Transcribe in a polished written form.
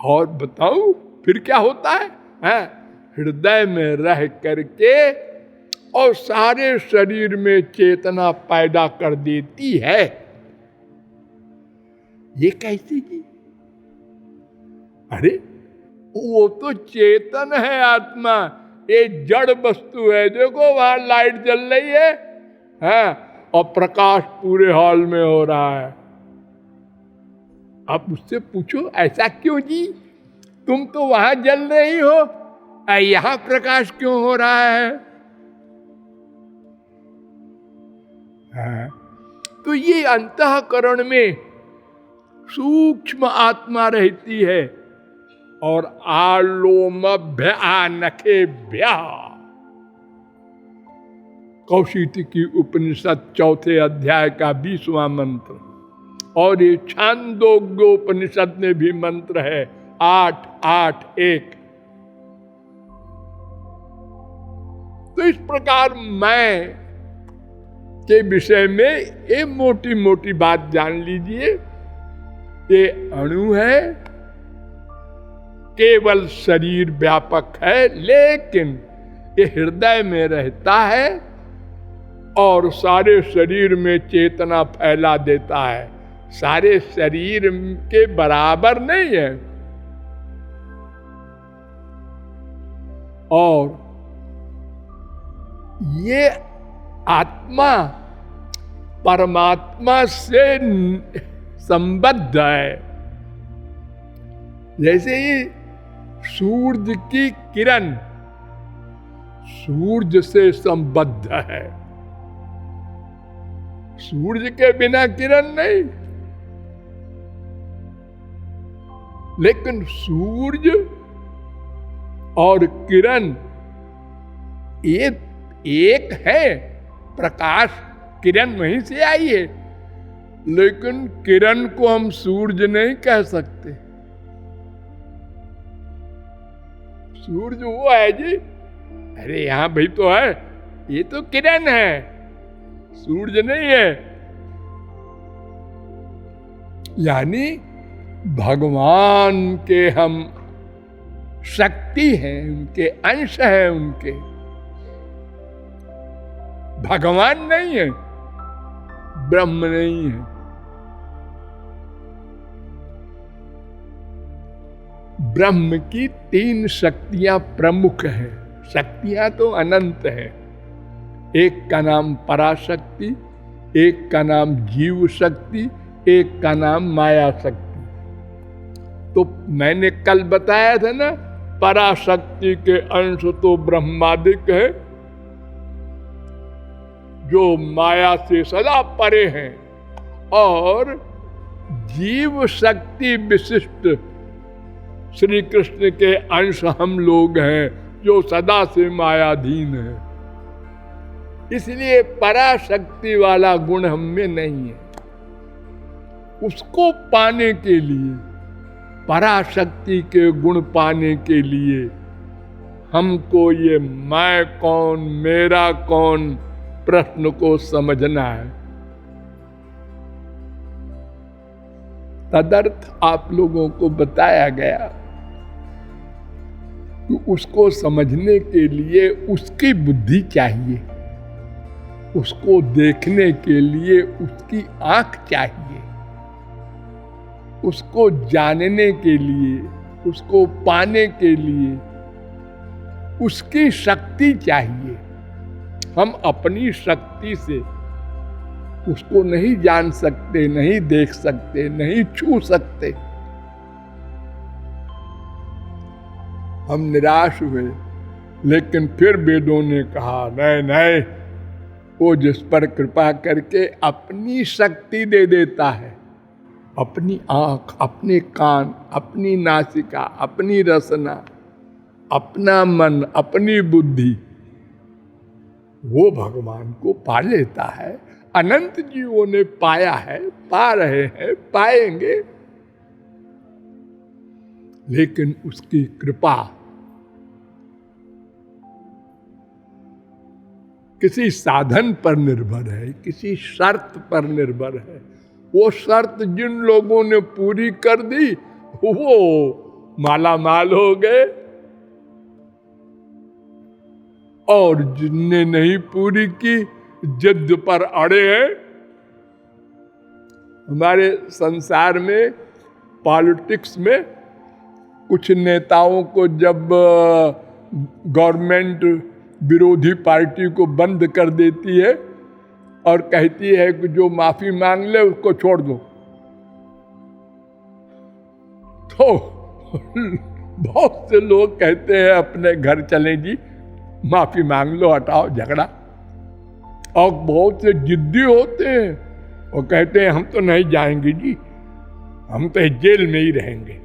और बताऊं फिर क्या होता है? हृदय में रह करके और सारे शरीर में चेतना पैदा कर देती है। ये कैसे की? अरे वो तो चेतन है आत्मा, ये जड़ वस्तु है। देखो वहां लाइट जल रही है, और प्रकाश पूरे हॉल में हो रहा है। आप उससे पूछो ऐसा क्यों जी? तुम तो वहां जल रही हो, यहां प्रकाश क्यों हो रहा है? तो ये अंतःकरण में सूक्ष्म आत्मा रहती है। और आलोमभ्य आनखेभ्य, कौशिकी उपनिषद 4 अध्याय का 20वां मंत्र। और ये छांदोग्योपनिषद में भी मंत्र है 8-8-1। तो इस प्रकार मैं के विषय में ये मोटी मोटी बात जान लीजिए। ये अणु है, केवल शरीर व्यापक है, लेकिन ये हृदय में रहता है और सारे शरीर में चेतना फैला देता है। सारे शरीर के बराबर नहीं है। और ये आत्मा परमात्मा से संबद्ध है। जैसे ही सूर्य की किरण सूर्य से संबद्ध है, सूर्य के बिना किरण नहीं। लेकिन सूर्य और किरण ये एक है। प्रकाश किरण वहीं से आई है, लेकिन किरण को हम सूर्य नहीं कह सकते। सूर्य वो है जी, अरे यहां भाई तो है, ये तो किरण है, सूर्य नहीं है। यानी भगवान के हम शक्ति हैं, उनके अंश हैं, उनके भगवान नहीं है, ब्रह्म नहीं है। ब्रह्म की 3 शक्तियां प्रमुख हैं। शक्तियां तो अनंत हैं। एक का नाम पराशक्ति, एक का नाम जीव शक्ति, एक का नाम माया शक्ति। तो मैंने कल बताया था ना, पराशक्ति के अंश तो ब्रह्मादिक है, जो माया से सदा परे हैं, और जीव शक्ति विशिष्ट श्री कृष्ण के अंश हम लोग हैं, जो सदा से मायाधीन है। इसलिए पराशक्ति वाला गुण हम में नहीं है। उसको पाने के लिए, पराशक्ति के गुण पाने के लिए हमको ये मैं कौन, मेरा कौन प्रश्न को समझना है। तदर्थ आप लोगों को बताया गया कि उसको समझने के लिए उसकी बुद्धि चाहिए, उसको देखने के लिए उसकी आंख चाहिए, उसको जानने के लिए, उसको पाने के लिए उसकी शक्ति चाहिए। हम अपनी शक्ति से उसको नहीं जान सकते, नहीं देख सकते, नहीं छू सकते। हम निराश हुए, लेकिन फिर वेदों ने कहा नहीं नहीं, वो जिस पर कृपा करके अपनी शक्ति दे देता है, अपनी आंख, अपने कान, अपनी नासिका, अपनी रसना, अपना मन, अपनी बुद्धि, वो भगवान को पा लेता है। अनंत जीवों ने पाया है, पा रहे हैं, पाएंगे। लेकिन उसकी कृपा किसी साधन पर निर्भर है, किसी शर्त पर निर्भर है। वो शर्त जिन लोगों ने पूरी कर दी, वो माला माल हो गए, और जिनने नहीं पूरी की जिद पर अड़े हैं। हमारे संसार में, पॉलिटिक्स में कुछ नेताओं को जब गवर्नमेंट विरोधी पार्टी को बंद कर देती है और कहती है कि जो माफी मांग ले उसको छोड़ दो, तो बहुत से लोग कहते हैं अपने घर चलें जी, माफी मांग लो, हटाओ झगड़ा। और बहुत से जिद्दी होते हैं, वो कहते हैं हम तो नहीं जाएंगे जी, हम तो जेल में ही रहेंगे।